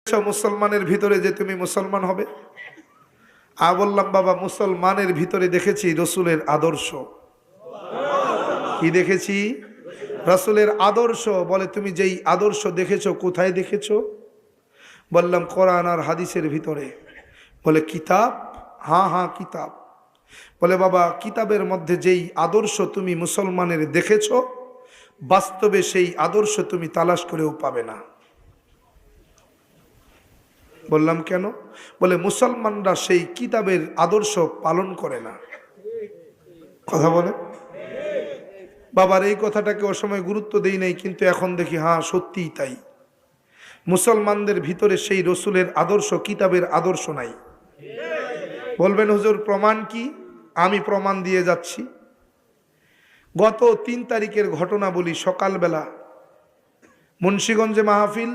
মুসলমানের ভিতরে যে তুমি মুসলমান হবে? বললাম বাবা, মুসলমানের ভিতরে দেখেছি রসুলের আদর্শ। কি দেখেছি? রসুলের আদর্শ। বলে তুমি যেই আদর্শ দেখেছো কোথায় দেখেছো? বললাম কোরআন আর হাদিসের ভিতরে। বলে কিতাব? হ্যাঁ হ্যাঁ কিতাব। বলে বাবা, কিতাবের মধ্যে যেই আদর্শ তুমি মুসলমানের দেখেছো, বাস্তবে সেই আদর্শ তুমি তালাশ করেও পাবে না। বললাম কেন? বলে মুসলমানরা সেই কিতাবের আদর্শ পালন করে না। কথা বলে বাবার এই কথাটাকে ও সময় গুরুত্ব দেই নাই, কিন্তু এখন দেখি হ্যাঁ সত্যিই তাই। মুসলমানদের ভিতরে সেই রসুলের আদর্শ, কিতাবের আদর্শ নাই। বলবেন হুজুর প্রমাণ কি? আমি প্রমাণ দিয়ে যাচ্ছি। গত 3 তারিখের ঘটনা বলি। সকালবেলা মুন্সিগঞ্জে মাহফিল,